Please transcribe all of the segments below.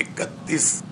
31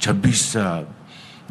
26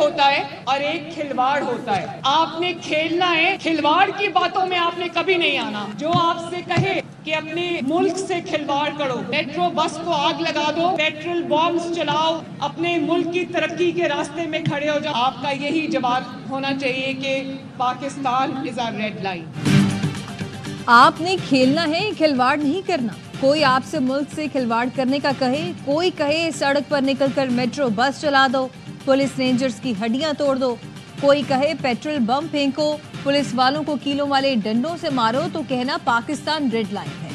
ہوتا ہے اور ایک کھلواڑ ہوتا ہے. آپ نے کھیلنا ہے, کھلواڑ کی باتوں میں آپ نے کبھی نہیں آنا. جو آپ سے کہے کہ اپنے ملک سے کھلواڑ کرو, میٹرو بس کو آگ لگا دو, پیٹرول بامز چلاؤ, اپنے ملک کی ترقی کے راستے میں کھڑے ہو جاؤ, آپ کا یہی جواب ہونا چاہیے کہ پاکستان از آ ریڈ لائن. آپ نے کھیلنا ہے, کھلواڑ نہیں کرنا. کوئی آپ سے ملک سے کھلواڑ کرنے کا کہے, کوئی کہے سڑک پر نکل کر میٹرو بس چلا دو, پولیس رینجرز کی ہڈیاں توڑ دو, کوئی کہے پیٹرول بم پھینکو, پولیس والوں کو کیلوں والے ڈنڈوں سے مارو, تو کہنا پاکستان ریڈ لائن ہے.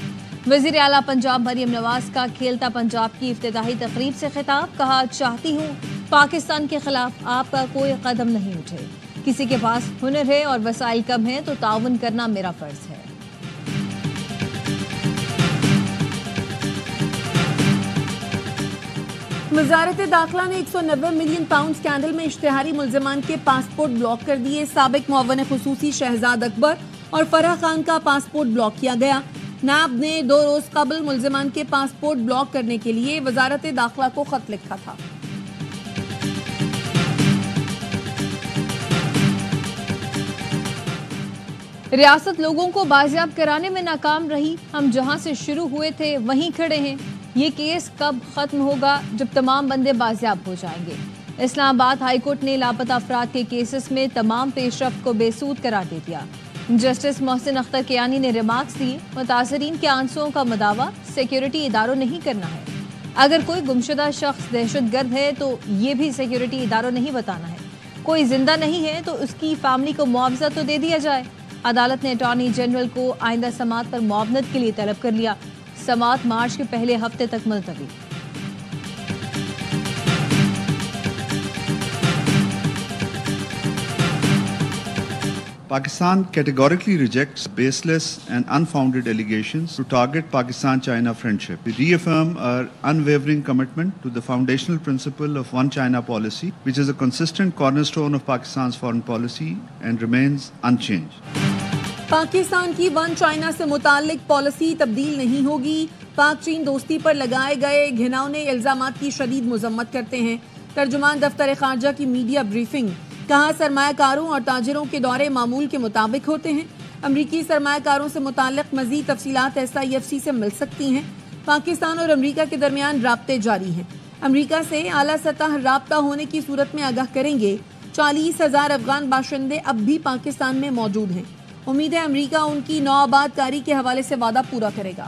وزیر اعلیٰ پنجاب مریم نواز کا کھیلتا پنجاب کی افتتاحی تقریب سے خطاب. کہا, چاہتی ہوں پاکستان کے خلاف آپ کا کوئی قدم نہیں اٹھے. کسی کے پاس ہنر ہے اور وسائل کم ہیں تو تعاون کرنا میرا فرض ہے. وزارت داخلہ نے 190 ملین پاؤنڈ اسکینڈل میں اشتہاری ملزمان کے پاسپورٹ بلاک کر دیے. سابق معاون خصوصی شہزاد اکبر اور فرح خان کا پاسپورٹ بلاک کیا گیا. نیب نے 2 روز قبل ملزمان کے پاسپورٹ بلاک کرنے کے لیے وزارت داخلہ کو خط لکھا تھا. ریاست لوگوں کو بازیاب کرانے میں ناکام رہی. ہم جہاں سے شروع ہوئے تھے وہیں کھڑے ہیں. یہ کیس کب ختم ہوگا؟ جب تمام بندے بازیاب ہو جائیں گے. اسلام آباد ہائی کورٹ نے لاپتہ افراد کے کیسز میں تمام پیش رفت کو بے سود قرار دے دیا. جسٹس محسن اختر کیانی نے ریمارکس دیے, متاثرین کے آنسوؤں کا مداوا سیکیورٹی اداروں نہیں کرنا ہے. اگر کوئی گمشدہ شخص دہشت گرد ہے تو یہ بھی سیکیورٹی اداروں نہیں بتانا ہے. کوئی زندہ نہیں ہے تو اس کی فیملی کو معاوضہ تو دے دیا جائے. عدالت نے اٹارنی جنرل کو آئندہ سماعت پر معاونت کے لیے طلب کر لیا. سماعت مارچ کے پہلے ہفتے تک ملتوی. Pakistan categorically rejects baseless and unfounded allegations to target Pakistan-China friendship. We reaffirm our unwavering commitment to the foundational principle of One China policy, which is a consistent cornerstone of Pakistan's foreign policy and remains unchanged. Pakistan کی one China سے متعلق policy تبدیل نہیں ہوگی. پاک چین دوستی پر لگائے گئے گھناؤنے الزامات کی شدید مذمت کرتے ہیں. ترجمان دفتر خارجہ کی میڈیا بریفنگ. کہا, سرمایہ کاروں اور تاجروں کے دورے معمول کے مطابق ہوتے ہیں. امریکی سرمایہ کاروں سے متعلق مزید تفصیلات SIFC سے مل سکتی ہیں. پاکستان اور امریکہ کے درمیان رابطے جاری ہیں. امریکہ سے اعلیٰ سطح رابطہ ہونے کی صورت میں آگاہ کریں گے. 40,000 افغان باشندے اب بھی پاکستان میں موجود ہیں. امید ہے امریکہ ان کی نوآباد کاری کے حوالے سے وعدہ پورا کرے گا.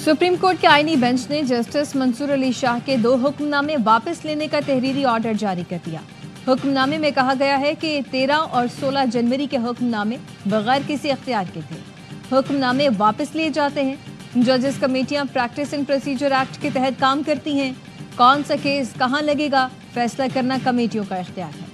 سپریم کورٹ کے آئینی بینچ نے جسٹس منصور علی شاہ کے 2 حکم نامے واپس لینے کا تحریری آرڈر جاری کر دیا. حکم نامے میں کہا گیا ہے کہ 13 اور 16 جنوری کے حکم نامے بغیر کسی اختیار کے تھے. حکم نامے واپس لیے جاتے ہیں. ججز کمیٹیاں پریکٹس اینڈ پروسیجر ایکٹ کے تحت کام کرتی ہیں. کون سا کیس کہاں لگے گا فیصلہ کرنا کمیٹیوں کا اختیار ہے.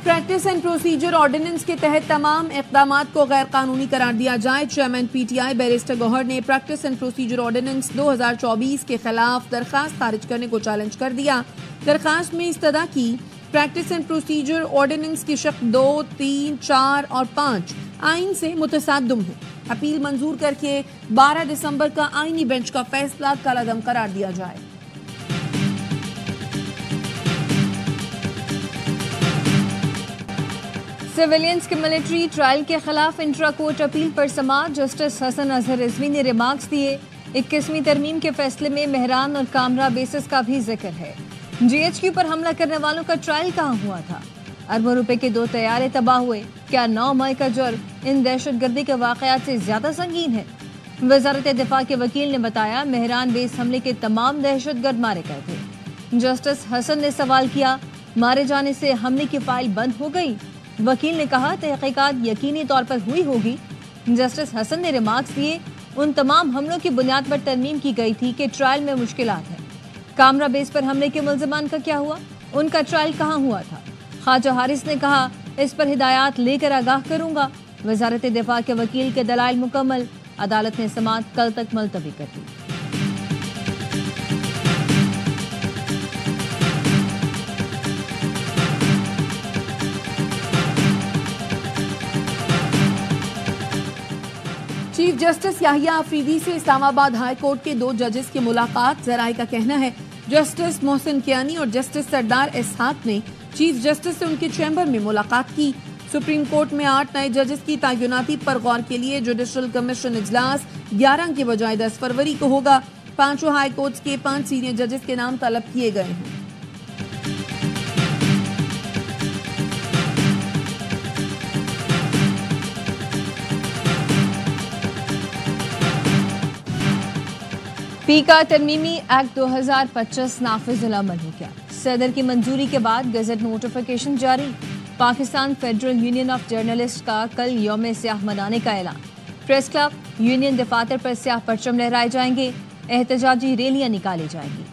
پریکٹس اینڈ پروسیجر آرڈیننس کے تحت تمام اقدامات کو غیر قانونی قرار دیا جائے. چیئرمین PTI بیرسٹر گوہر نے پریکٹس اینڈ پروسیجر آرڈیننس 2024 کے خلاف درخواست خارج کرنے کو چیلنج کر دیا. درخواست میں استدعا کی پریکٹس اینڈ پروسیجر آرڈیننس کی شق 2, 3, 4 اور 5 آئین سے متصادم ہے. اپیل منظور کر کے 12 دسمبر کا آئینی بینچ کا فیصلہ کالعدم قرار دیا جائے. سویلینز کے ملٹری ٹرائل کے خلاف انٹرا کورٹ اپیل پر سماعت. جسٹس حسن اظہر رضوی نے ریمارکس دیے. 21ویں ترمیم کے فیصلے میں مہران اور کامرا بیسز کا بھی ذکر ہے. GHQ پر حملہ کرنے والوں کا ٹرائل کہاں ہوا تھا؟ اربوں روپے کے 2 طیارے تباہ ہوئے. کیا 9 مئی کا جرم ان دہشت گردی کے واقعات سے زیادہ سنگین ہے؟ وزارت دفاع کے وکیل نے بتایا مہران بیس حملے کے تمام دہشت گرد مارے گئے تھے. جسٹس حسن نے سوال کیا, مارے جانے سے حملے کی فائل بند ہو گئی؟ وکیل نے کہا تحقیقات یقینی طور پر ہوئی ہوگی. جسٹس حسن نے ریمارکس دیے ان تمام حملوں کی بنیاد پر ترمیم کی گئی تھی کہ ٹرائل میں مشکلات ہیں. کامرا بیس پر حملے کے ملزمان کا کیا ہوا؟ ان کا ٹرائل کہاں ہوا تھا؟ خواجہ حارث نے کہا اس پر ہدایات لے کر آگاہ کروں گا. وزارت دفاع کے وکیل کے دلائل مکمل. عدالت نے سماعت کل تک ملتوی کر دی. چیف جسٹس یحییٰ آفریدی سے اسلام آباد ہائی کورٹ کے 2 ججز کی ملاقات. ذرائع کا کہنا ہے جسٹس محسن کیانی اور جسٹس سردار اسحاق نے چیف جسٹس سے ان کے چیمبر میں ملاقات کی. سپریم کورٹ میں 8 نئے ججز کی تعیناتی پر غور کے لیے جوڈیشل کمیشن اجلاس 11 کے بجائے 10 فروری کو ہوگا. 5 ہائی کورٹس کے 5 سینئر ججز کے نام طلب کیے گئے ہیں. پی کا ترمیمی ایکٹ 2025 نافذ العمل ہو گیا. صدر کی منظوری کے بعد گزٹ نوٹیفیکیشن جاری. Pakistan federal union of journalist کا کل یوم سیاہ منانے کا اعلان. پریس کلب یونین دفاتر پر سیاہ پرچم لہرائے جائیں گے. احتجاجی ریلیاں نکالی جائیں گی.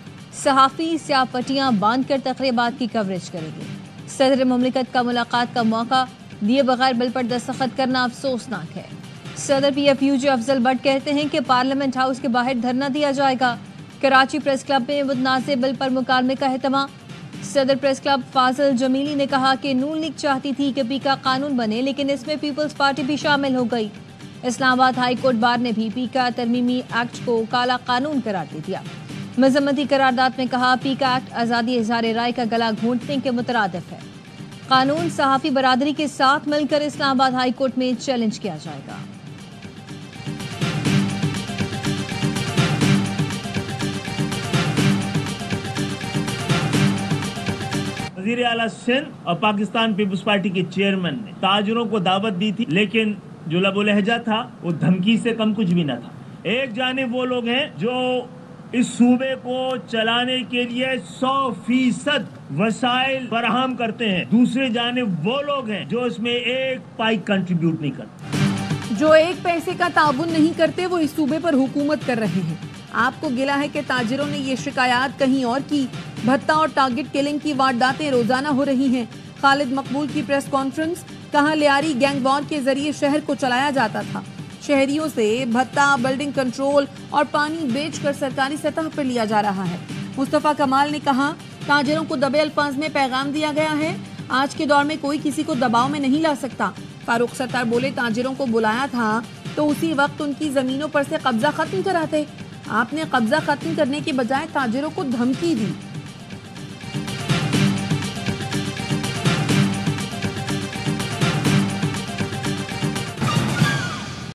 صحافی سیاہ پٹیاں باندھ کر تقریبات کی کوریج کریں گے. صدر مملکت کا ملاقات کا موقع دیے بغیر بل پر دستخط کرنا افسوسناک ہے. صدر PFUJ افضل بٹ کہتے ہیں کہ پارلیمنٹ ہاؤس کے باہر دھرنا دیا جائے گا. کراچی پریس کلب میں متنازع بل پر مکالمے کا اہتمام. صدر پریس کلب فاضل جمیلی نے کہا کہ نون لیگ چاہتی تھی کہ پی کا قانون بنے لیکن اس میں پیپلز پارٹی بھی شامل ہو گئی. اسلام آباد ہائی کورٹ بار نے بھی پی کا ترمیمی ایکٹ کو کالا قانون قرار دے دیا. مذمتی قرارداد میں کہا پی کا ایکٹ آزادی اظہار رائے کا گلا گھونٹنے کے مترادف ہے. قانون صحافی برادری کے ساتھ مل کر اسلام آباد ہائی کورٹ میں چیلنج کیا جائے گا. وزیر اعلیٰ سندھ اور پاکستان پیپلز پارٹی کے چیئرمین نے تاجروں کو دعوت دی تھی لیکن جو لب و لہجہ تھا وہ دھمکی سے کم کچھ بھی نہ تھا. ایک جانب وہ لوگ ہیں جو اس صوبے کو چلانے کے لیے 100% وسائل فراہم کرتے ہیں. دوسری جانب وہ لوگ ہیں جو اس میں ایک پائی کنٹریبیوٹ نہیں کرتے. جو ایک پیسے کا تعاون نہیں کرتے وہ اس صوبے پر حکومت کر رہے ہیں. آپ کو گلا ہے کہ تاجروں نے یہ شکایات کہیں اور کی. بھتہ اور ٹارگٹ کلنگ کی وارداتیں روزانہ ہو رہی ہیں. خالد مقبول کی پریس کانفرنس. کہاں لیاری گینگ وار کے ذریعے شہر کو چلایا جاتا تھا. شہریوں سے بھتہ بلڈنگ کنٹرول اور پانی بیچ کر سرکاری سطح پر لیا جا رہا ہے. مصطفیٰ کمال نے کہا تاجروں کو دبے الفاظ میں پیغام دیا گیا ہے. آج کے دور میں کوئی کسی کو دباؤ میں نہیں لا سکتا. فاروق ستار بولے تاجروں کو بلایا تھا تو اسی وقت ان کی زمینوں پر سے قبضہ ختم کراتے. آپ نے قبضہ ختم کرنے کے بجائے تاجروں کو دھمکی دی.